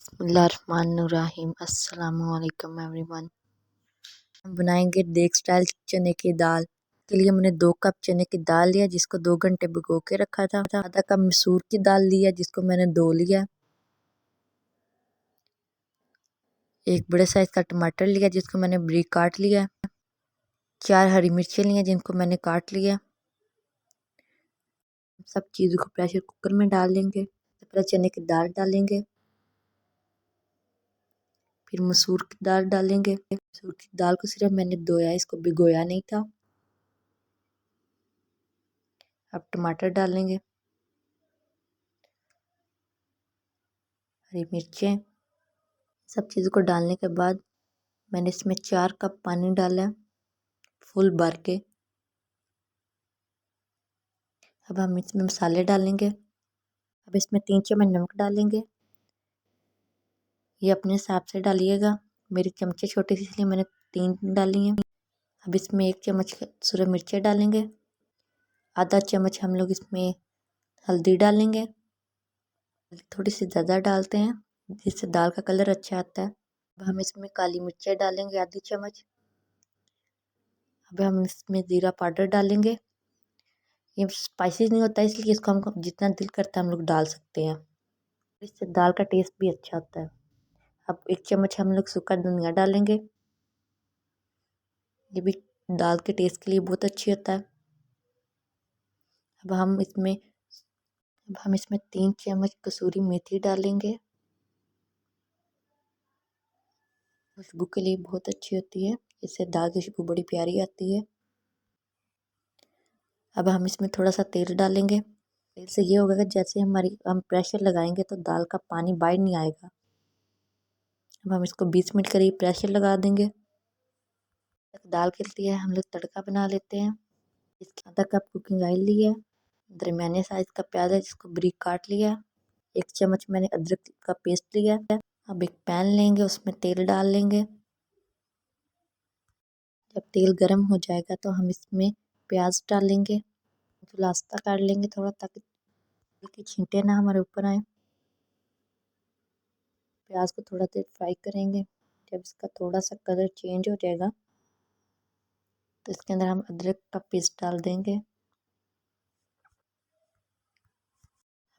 बिस्मिल्लाहिर्रहमानिर्रहीम। अस्सलामुअलैकुम एवरीवन। हम बनाएंगे देग स्टाइल चने की दाल। के लिए मैंने 2 कप चने की दाल लिया जिसको 2 घंटे भिगो के रखा था। आधा कप मसूर की दाल लिया जिसको मैंने धो लिया। एक बड़े साइज का टमाटर लिया जिसको मैंने बारीक काट लिया। 4 हरी मिर्चें लिया जिनको मैंने काट लिया। सब चीज़ों को प्रेशर कुकर में डाल लेंगे। पहले चने की दाल डालेंगे, फिर मसूर की दाल डालेंगे। मसूर की दाल को सिर्फ मैंने धोया, इसको भिगोया नहीं था। अब टमाटर डालेंगे, हरी मिर्चें। सब चीज़ों को डालने के बाद मैंने इसमें 4 कप पानी डाला फुल भर के। अब हम इसमें मसाले डालेंगे। अब इसमें 3 चम्मच नमक डालेंगे, ये अपने हिसाब से डालिएगा। मेरी चमचे छोटी सी इसलिए मैंने 3 डाली हैं। अब इसमें 1 चम्मच सूरज मिर्चें डालेंगे। आधा चम्मच हम लोग इसमें हल्दी डालेंगे, थोड़ी सी ज़्यादा डालते हैं जिससे दाल का कलर अच्छा आता है। अब हम इसमें काली मिर्चें डालेंगे आधी चम्मच। अब हम इसमें ज़ीरा पाउडर डालेंगे। ये स्पाइसी नहीं होता इसलिए इसको हम जितना दिल करता है हम लोग डाल सकते हैं, इससे दाल का टेस्ट भी अच्छा होता है। अब 1 चम्मच हम लोग सूखा धनिया डालेंगे, ये भी दाल के टेस्ट के लिए बहुत अच्छी होता है। अब हम इसमें 3 चम्मच कसूरी मेथी डालेंगे, खुशबू के लिए बहुत अच्छी होती है, इससे दाल की खुशबू बड़ी प्यारी आती है। अब हम इसमें थोड़ा सा तेल डालेंगे। तेल से ये होगा कि जैसे हम प्रेशर लगाएंगे तो दाल का पानी बाहर नहीं आएगा। अब हम इसको 20 मिनट करीब प्रेशर लगा देंगे। दाल के लिए हम लोग तड़का बना लेते हैं। इसके आधा कप कुकिंग ऑयल लिया, दरमियाने साइज का प्याज है जिसको बारीक काट लिया। 1 चम्मच मैंने अदरक का पेस्ट लिया। अब एक पैन लेंगे, उसमें तेल डाल लेंगे। जब तेल गर्म हो जाएगा तो हम इसमें प्याज डालेंगे, रास्ता काट लेंगे थोड़ा ताकि छींटे ना हमारे ऊपर आए। प्याज को थोड़ा देर फ्राई करेंगे। जब इसका थोड़ा सा कलर चेंज हो जाएगा तो इसके अंदर हम अदरक का पेस्ट डाल देंगे।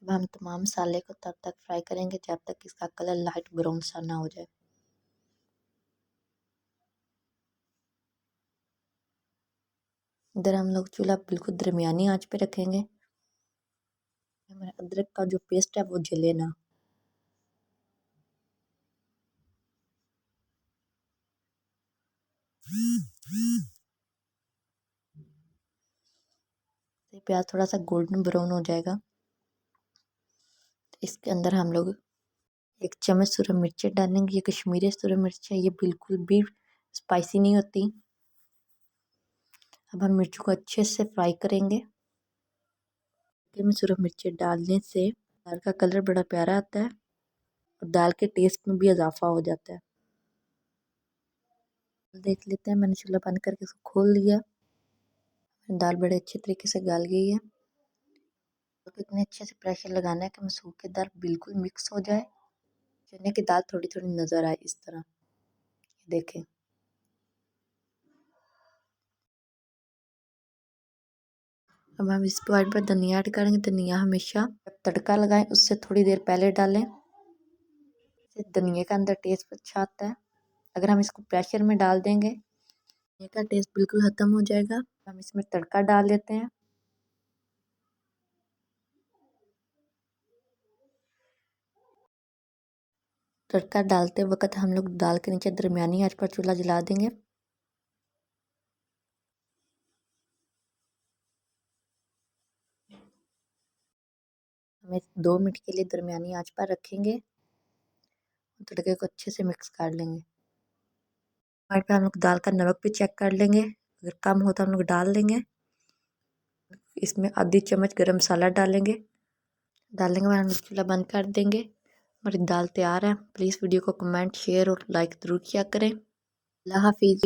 अब हम तमाम मसाले को तब तक फ्राई करेंगे जब तक इसका कलर लाइट ब्राउन सा ना हो जाए। इधर हम लोग चूल्हा बिल्कुल दरमियानी आंच पे रखेंगे, हमारा अदरक का जो पेस्ट है वो जले ना। प्याज थोड़ा सा गोल्डन ब्राउन हो जाएगा, इसके अंदर हम लोग 1 चम्मच सूरज मिर्चें डालेंगे। ये कश्मीरी सूरज मिर्च है, ये बिल्कुल भी स्पाइसी नहीं होती। अब हम मिर्चों को अच्छे से फ्राई करेंगे। में सूरज मिर्चें डालने से दाल का कलर बड़ा प्यारा आता है और दाल के टेस्ट में भी इजाफा हो जाता है। देख लेते हैं, मैंने चूल्हा बंद करके इसको खोल लिया। दाल बड़े अच्छे तरीके से गल गई है। तो इतने अच्छे से प्रेशर लगाना है कि मसूर की दाल बिल्कुल मिक्स हो जाए, चने की दाल थोड़ी थोड़ी नज़र आए इस तरह। देखें, अब हम इस पॉइंट पर धनिया ऐड करेंगे। धनिया हमेशा जब तड़का लगाएं उससे थोड़ी देर पहले डालें, इससे धनिया का अंदर टेस्ट अच्छा आता है। अगर हम इसको प्रेशर में डाल देंगे धनिया का टेस्ट बिल्कुल ख़त्म हो जाएगा। हम इसमें तड़का डाल देते हैं। तड़का डालते वक्त हम लोग दाल के नीचे दरमियानी आंच पर चूल्हा जला देंगे। हमें 2 मिनट के लिए दरमियानी आंच पर रखेंगे, तड़के को अच्छे से मिक्स कर लेंगे। पॉइंट पर हम लोग दाल का नमक भी चेक कर लेंगे, अगर कम हो तो हम लोग डाल लेंगे। इसमें आधी चम्मच गरम मसाला डालेंगे बाद हम लोग चूल्हा बंद कर देंगे। हमारी दाल तैयार है। प्लीज़ वीडियो को कमेंट शेयर और लाइक ज़रूर किया करें। अल्लाह हाफिज़।